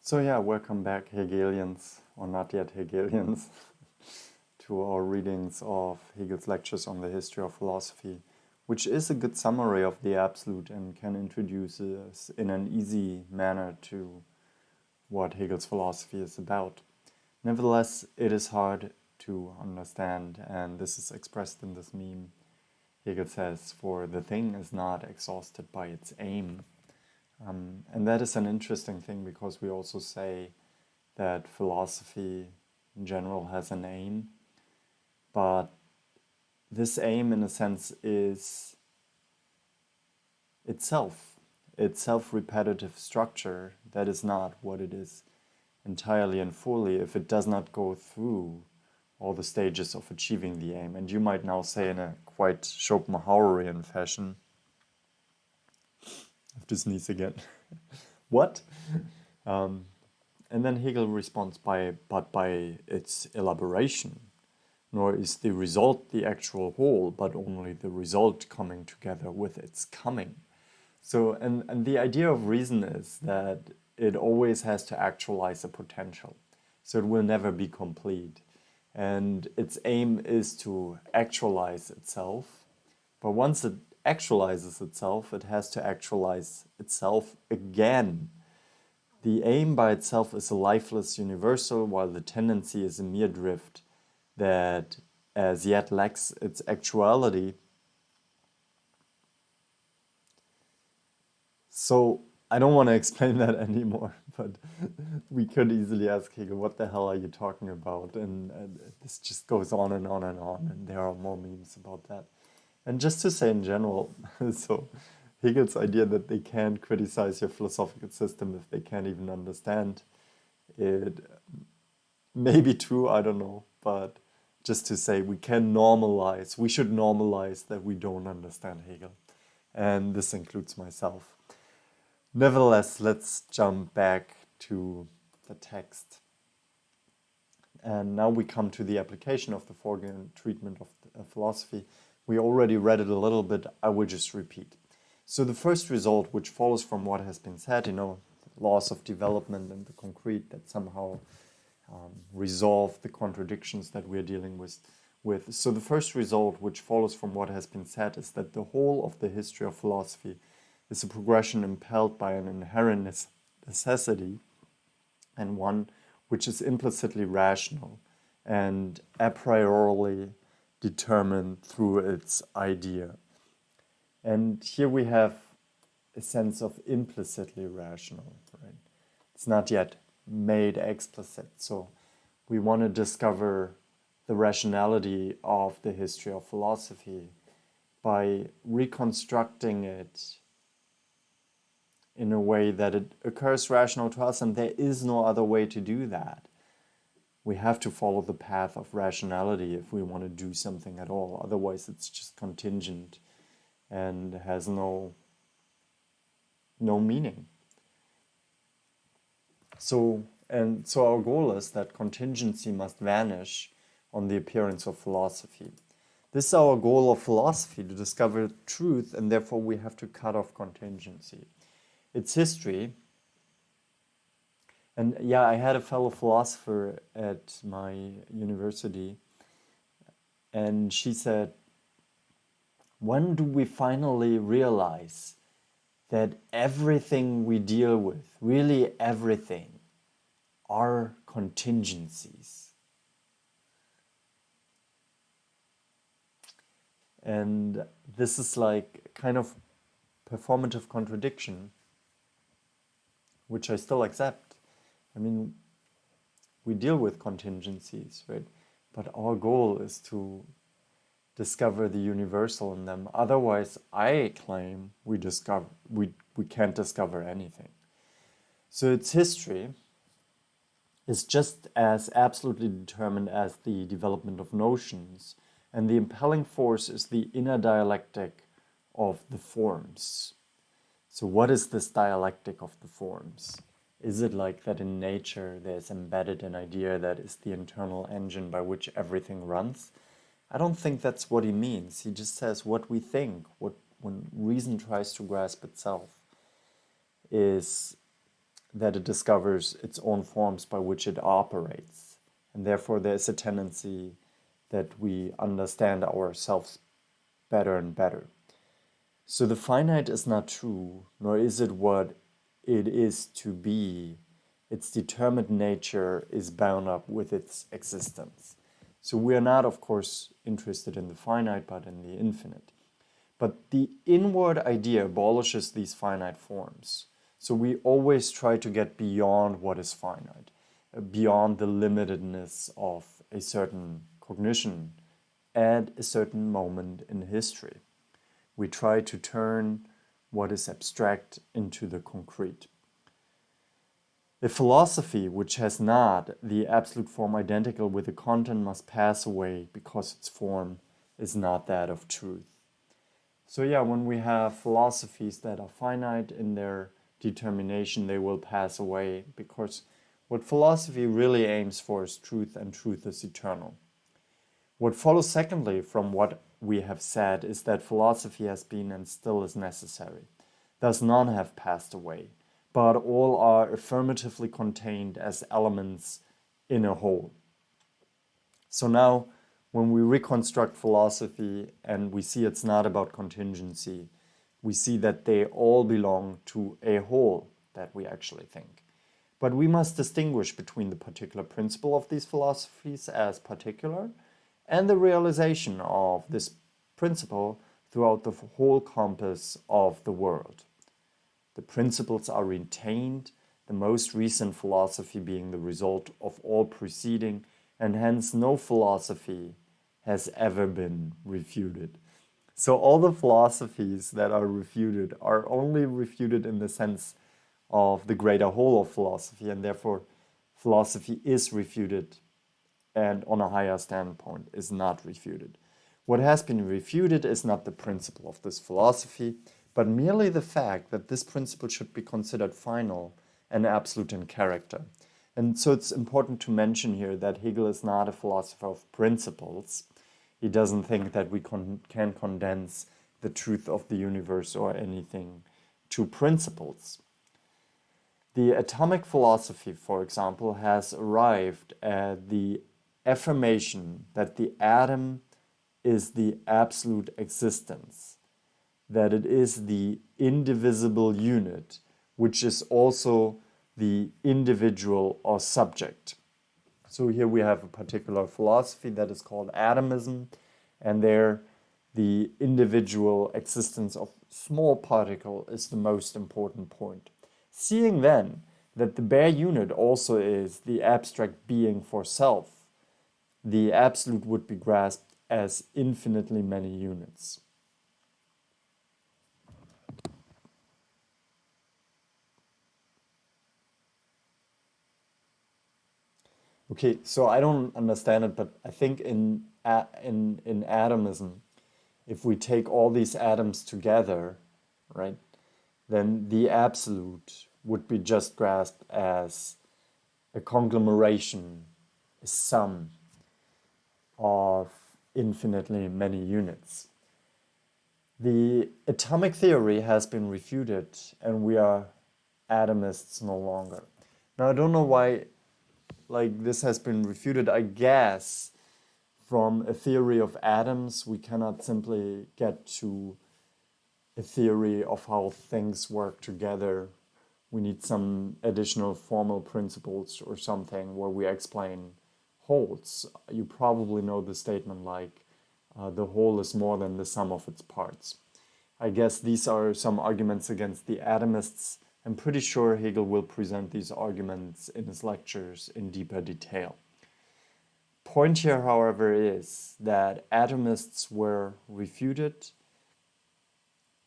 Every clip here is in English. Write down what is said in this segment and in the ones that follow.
So yeah, welcome back Hegelians, or not yet Hegelians, to our readings of Hegel's lectures on the history of philosophy, which is a good summary of the absolute and can introduce us in an easy manner to what Hegel's philosophy is about. Nevertheless, it is hard to understand, and this is expressed in this meme. Hegel says, "For the thing is not exhausted by its aim." And that is an interesting thing because we also say that philosophy in general has an aim, but this aim, in a sense, is itself, its self-repetitive structure. That is not what it is entirely and fully if it does not go through all the stages of achieving the aim. And you might now say in a quite Schopenhauerian fashion, I have to sneeze again, what? Um, and then Hegel responds but by its elaboration, nor is the result the actual whole, but only the result coming together with its coming. So, and the idea of reason is that it always has to actualize a potential. So it will never be complete. And its aim is to actualize itself. But once it actualizes itself, it has to actualize itself again. The aim by itself is a lifeless universal, while the tendency is a mere drift that as yet lacks its actuality. So I don't want to explain that anymore, but we could easily ask Hegel, what the hell are you talking about? And this just goes on and on and on, and there are more memes about that. And just to say in general, so Hegel's idea that they can't criticize your philosophical system if they can't even understand it may be true, I don't know, but just to say we should normalize that we don't understand Hegel. And this includes myself. Nevertheless, let's jump back to the text. And now we come to the application of the foregoing treatment of philosophy. We already read it a little bit, I will just repeat. So the first result, which follows from what has been said, laws of development and the concrete that somehow resolve the contradictions that we're dealing with. So the first result, which follows from what has been said, is that the whole of the history of philosophy is a progression impelled by an inherent necessity, and one which is implicitly rational and a priori determined through its idea. And here we have a sense of implicitly rational, right? It's not yet made explicit. So we want to discover the rationality of the history of philosophy by reconstructing it in a way that it occurs rational to us, and there is no other way to do that. We have to follow the path of rationality if we want to do something at all. Otherwise, it's just contingent and has no meaning. So our goal is that contingency must vanish on the appearance of philosophy. This is our goal of philosophy, to discover truth, and therefore we have to cut off contingency. It's history. And yeah, I had a fellow philosopher at my university, and she said, when do we finally realize that everything we deal with, really everything, are contingencies? And this is like kind of performative contradiction, which I still accept. I mean, we deal with contingencies, right? But our goal is to discover the universal in them. Otherwise, I claim we can't discover anything. So its history is just as absolutely determined as the development of notions, and the impelling force is the inner dialectic of the forms. So what is this dialectic of the forms? Is it like that in nature there's embedded an idea that is the internal engine by which everything runs? I don't think that's what he means. He just says what we think, when reason tries to grasp itself, is that it discovers its own forms by which it operates. And therefore, there's a tendency that we understand ourselves better and better. So the finite is not true, nor is it what it is to be. Its determined nature is bound up with its existence. So we are not, of course, interested in the finite, but in the infinite. But the inward idea abolishes these finite forms. So we always try to get beyond what is finite, beyond the limitedness of a certain cognition at a certain moment in history. We try to turn what is abstract into the concrete. A philosophy which has not the absolute form identical with the content must pass away because its form is not that of truth. So yeah, when we have philosophies that are finite in their determination, they will pass away because what philosophy really aims for is truth, and truth is eternal. What follows secondly from what we have said is that philosophy has been and still is necessary. Thus none have passed away, but all are affirmatively contained as elements in a whole. So now, when we reconstruct philosophy and we see it's not about contingency, we see that they all belong to a whole that we actually think. But we must distinguish between the particular principle of these philosophies as particular and the realization of this principle throughout the whole compass of the world. The principles are retained, the most recent philosophy being the result of all preceding, and hence no philosophy has ever been refuted. So all the philosophies that are refuted are only refuted in the sense of the greater whole of philosophy, and therefore philosophy is refuted and on a higher standpoint is not refuted. What has been refuted is not the principle of this philosophy, but merely the fact that this principle should be considered final and absolute in character. And so it's important to mention here that Hegel is not a philosopher of principles. He doesn't think that we can condense the truth of the universe or anything to principles. The atomic philosophy, for example, has arrived at the affirmation that the atom is the absolute existence, that it is the indivisible unit, which is also the individual or subject. So here we have a particular philosophy that is called atomism, and there the individual existence of small particle is the most important point. Seeing then that the bare unit also is the abstract being for self, the absolute would be grasped as infinitely many units. Okay, so I don't understand it, but I think in atomism, if we take all these atoms together, right, then the absolute would be just grasped as a conglomeration, a sum of infinitely many units. The atomic theory has been refuted, and we are atomists no longer. Now, I don't know why this has been refuted. I guess from a theory of atoms, we cannot simply get to a theory of how things work together. We need some additional formal principles or something where we explain wholes. You probably know the statement like, the whole is more than the sum of its parts. I guess these are some arguments against the atomists. I'm pretty sure Hegel will present these arguments in his lectures in deeper detail. Point here, however, is that atomists were refuted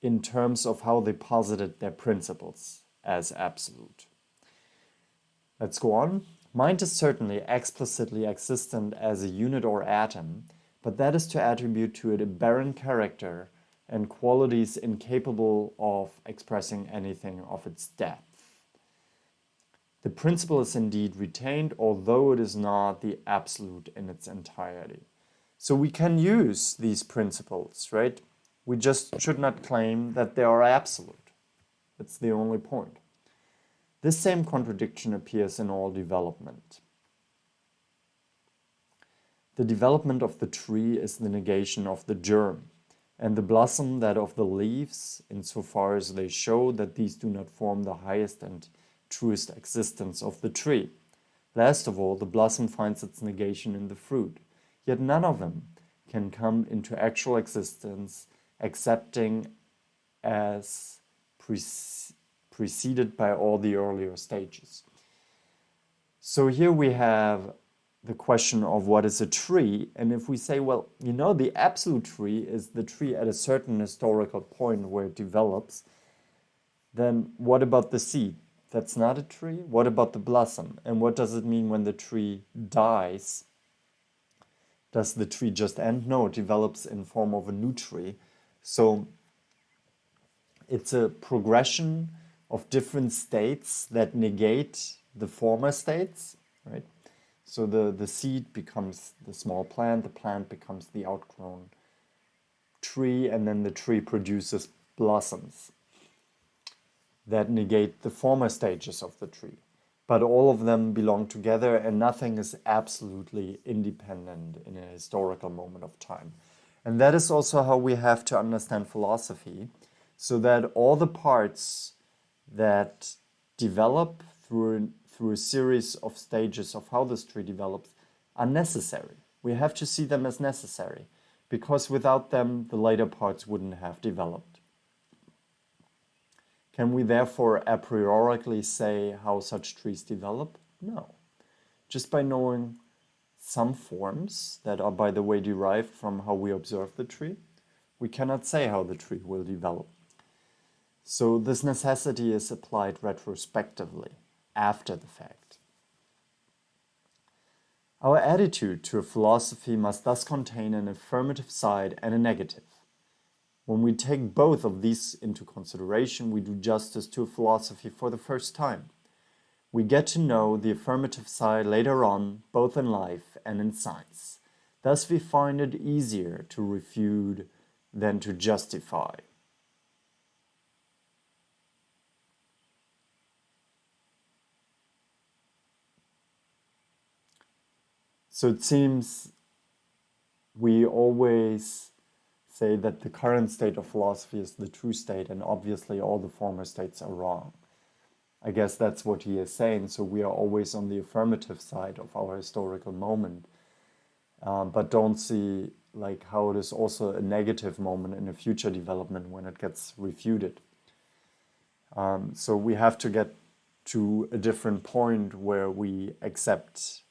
in terms of how they posited their principles as absolute. Let's go on. Mind is certainly explicitly existent as a unit or atom, but that is to attribute to it a barren character and qualities incapable of expressing anything of its depth. The principle is indeed retained, although it is not the absolute in its entirety. So we can use these principles, right? We just should not claim that they are absolute. That's the only point. This same contradiction appears in all development. The development of the tree is the negation of the germ, and the blossom that of the leaves, insofar as they show that these do not form the highest and truest existence of the tree. Last of all, the blossom finds its negation in the fruit, yet none of them can come into actual existence excepting as preceded by all the earlier stages. So here we have the question of what is a tree, and if we say, well, the absolute tree is the tree at a certain historical point where it develops, then what about the seed? That's not a tree. What about the blossom? And what does it mean when the tree dies? Does the tree just end? No, it develops in form of a new tree. So it's a progression of different states that negate the former states, right? So the seed becomes the small plant, the plant becomes the outgrown tree, and then the tree produces blossoms that negate the former stages of the tree. But all of them belong together, and nothing is absolutely independent in a historical moment of time. And that is also how we have to understand philosophy, so that all the parts that develop through a series of stages of how this tree develops are necessary. We have to see them as necessary, because without them, the later parts wouldn't have developed. Can we therefore a priorically say how such trees develop? No. Just by knowing some forms that are, by the way, derived from how we observe the tree, we cannot say how the tree will develop. So this necessity is applied retrospectively, after the fact. Our attitude to a philosophy must thus contain an affirmative side and a negative. When we take both of these into consideration, we do justice to a philosophy for the first time. We get to know the affirmative side later on, both in life and in science. Thus we find it easier to refute than to justify. So it seems we always say that the current state of philosophy is the true state, and obviously all the former states are wrong. I guess that's what he is saying. So we are always on the affirmative side of our historical moment, but don't see how it is also a negative moment in a future development when it gets refuted. So we have to get to a different point where we accept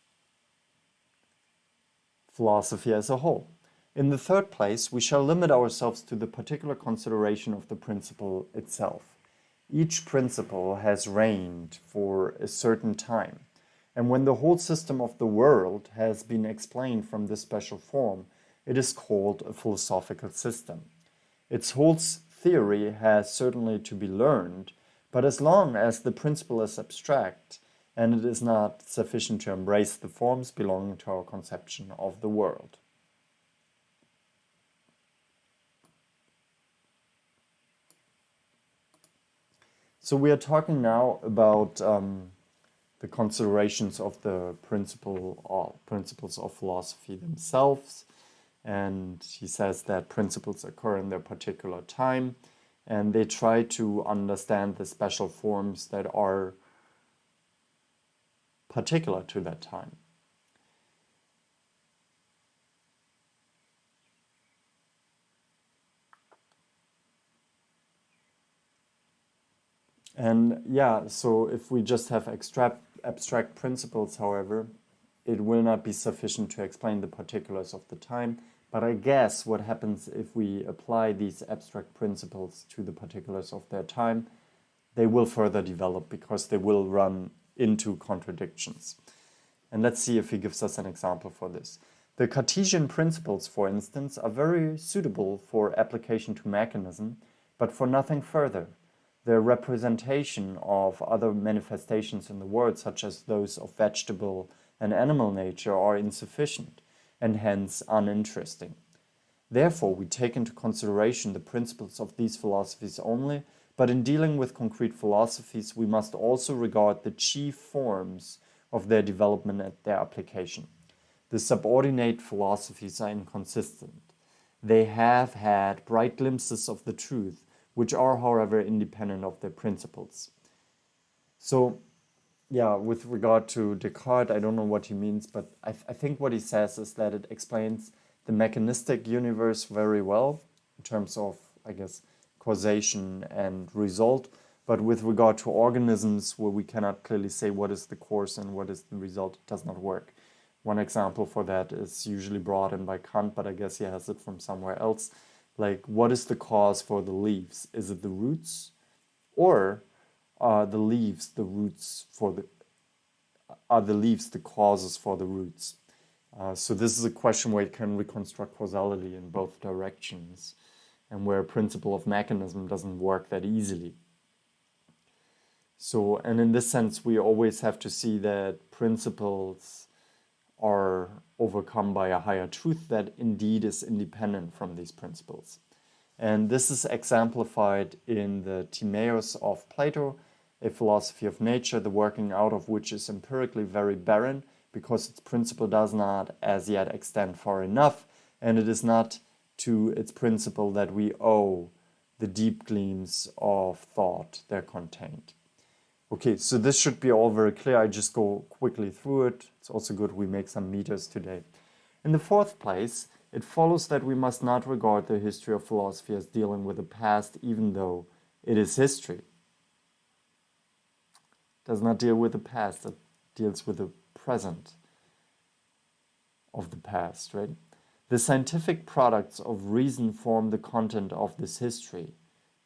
philosophy as a whole. In the third place, we shall limit ourselves to the particular consideration of the principle itself. Each principle has reigned for a certain time, and when the whole system of the world has been explained from this special form, it is called a philosophical system. Its whole theory has certainly to be learned, but as long as the principle is abstract, and it is not sufficient to embrace the forms belonging to our conception of the world. So we are talking now about the considerations of the principles of philosophy themselves. And he says that principles occur in their particular time, and they try to understand the special forms that are particular to that time. And yeah, so if we just have abstract principles, however, it will not be sufficient to explain the particulars of the time. But I guess what happens if we apply these abstract principles to the particulars of their time, they will further develop because they will run into contradictions. And let's see if he gives us an example for this. The Cartesian principles, for instance, are very suitable for application to mechanism, but for nothing further. Their representation of other manifestations in the world, such as those of vegetable and animal nature, are insufficient and hence uninteresting. Therefore, we take into consideration the principles of these philosophies only But in dealing with concrete philosophies, we must also regard the chief forms of their development and their application. The subordinate philosophies are inconsistent. They have had bright glimpses of the truth, which are, however, independent of their principles. So, yeah, with regard to Descartes, I don't know what he means, but I think what he says is that it explains the mechanistic universe very well in terms of, I guess, causation and result. But with regard to organisms, where we cannot clearly say what is the cause and what is the result, it does not work. One example for that is usually brought in by Kant, but I guess he has it from somewhere else. Like, what is the cause for the leaves? Is it the roots? Or are the leaves the roots for the are the leaves the causes for the roots? So this is a question where you can reconstruct causality in both directions, and where a principle of mechanism doesn't work that easily. So, and in this sense, we always have to see that principles are overcome by a higher truth that indeed is independent from these principles. And this is exemplified in the Timaeus of Plato, a philosophy of nature, the working out of which is empirically very barren, because its principle does not as yet extend far enough, and it is not to its principle that we owe the deep gleams of thought they're contained. Okay, so this should be all very clear. I just go quickly through it. It's also good we make some meters today. In the fourth place, it follows that we must not regard the history of philosophy as dealing with the past, even though it is history. It does not deal with the past, it deals with the present of the past, right? The scientific products of reason form the content of this history,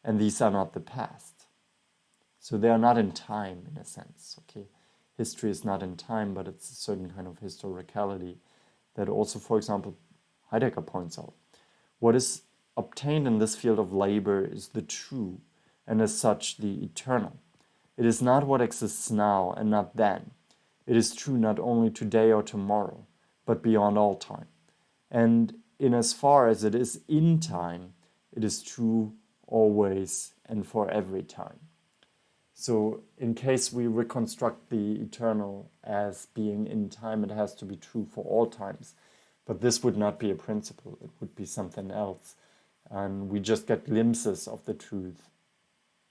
and these are not the past. So they are not in time, in a sense, okay? History is not in time, but it's a certain kind of historicality that also, for example, Heidegger points out. What is obtained in this field of labor is the true, and as such, the eternal. It is not what exists now and not then. It is true not only today or tomorrow, but beyond all time. And in as far as it is in time, it is true always and for every time. So in case we reconstruct the eternal as being in time, it has to be true for all times. But this would not be a principle, it would be something else. And we just get glimpses of the truth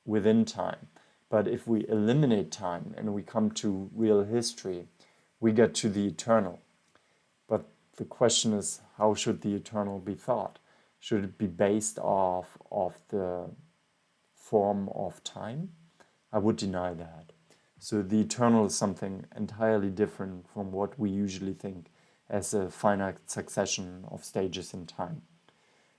within time. But if we eliminate time and we come to real history, we get to the eternal. But the question is, how should the eternal be thought? Should it be based off of the form of time? I would deny that. So the eternal is something entirely different from what we usually think as a finite succession of stages in time.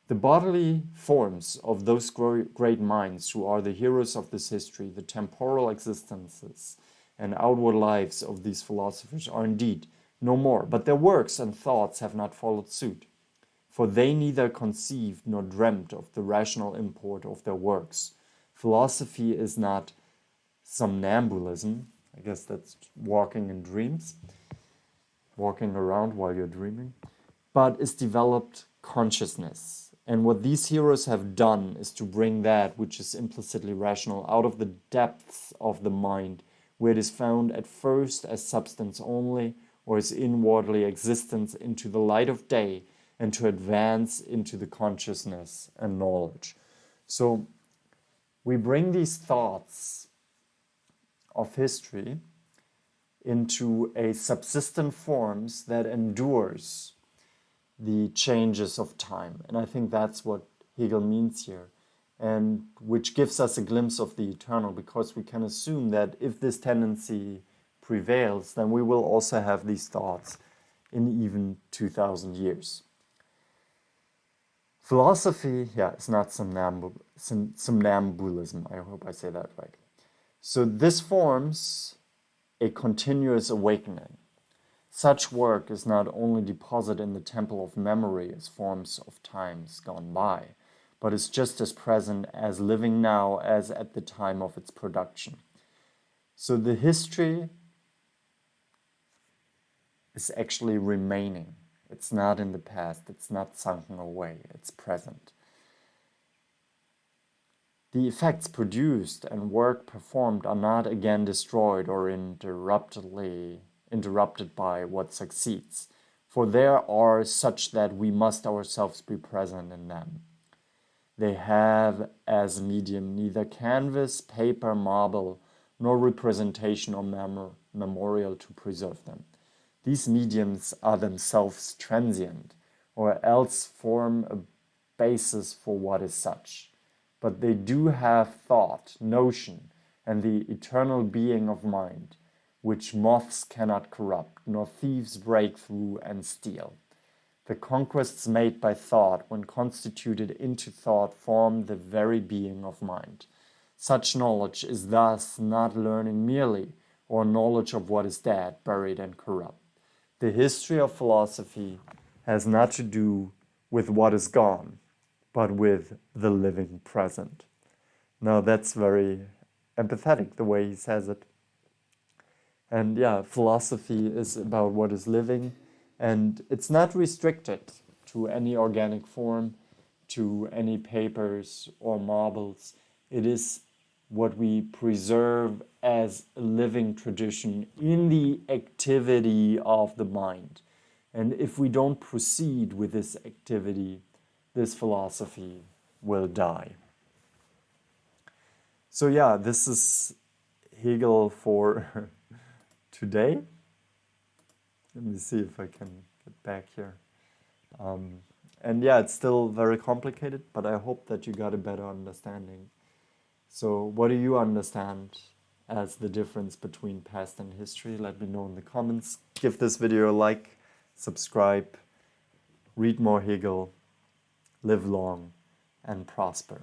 The bodily forms of those great minds who are the heroes of this history, the temporal existences and outward lives of these philosophers are indeed no more, but their works and thoughts have not followed suit. For they neither conceived nor dreamt of the rational import of their works. Philosophy is not somnambulism, I guess that's walking in dreams, walking around while you're dreaming, but is developed consciousness. And what these heroes have done is to bring that which is implicitly rational out of the depths of the mind, where it is found at first as substance only, or as inwardly existence, into the light of day, and to advance into the consciousness and knowledge. So we bring these thoughts of history into a subsistent forms that endures the changes of time. And I think that's what Hegel means here, and which gives us a glimpse of the eternal, because we can assume that if this tendency prevails, then we will also have these thoughts in even 2,000 years. Philosophy, is not somnambulism. I hope I say that right. So this forms a continuous awakening. Such work is not only deposited in the temple of memory as forms of times gone by, but is just as present as living now as at the time of its production. So the history is actually remaining. It's not in the past, it's not sunken away, it's present. The effects produced and work performed are not again destroyed or interrupted by what succeeds, for they are such that we must ourselves be present in them. They have as medium neither canvas, paper, marble, nor representation or memorial to preserve them. These mediums are themselves transient, or else form a basis for what is such. But they do have thought, notion, and the eternal being of mind, which moths cannot corrupt, nor thieves break through and steal. The conquests made by thought, when constituted into thought, form the very being of mind. Such knowledge is thus not learning merely, or knowledge of what is dead, buried, and corrupt. The history of philosophy has not to do with what is gone, but with the living present. Now that's very empathetic, the way he says it. And yeah, philosophy is about what is living, and it's not restricted to any organic form, to any papers or marbles. It is what we preserve as a living tradition in the activity of the mind. And if we don't proceed with this activity, this philosophy will die. So yeah, this is Hegel for today. Let me see if I can get back here. And yeah, it's still very complicated, but I hope that you got a better understanding. So what do you understand as the difference between past and history? Let me know in the comments. Give this video a like, subscribe, read more Hegel, live long and prosper.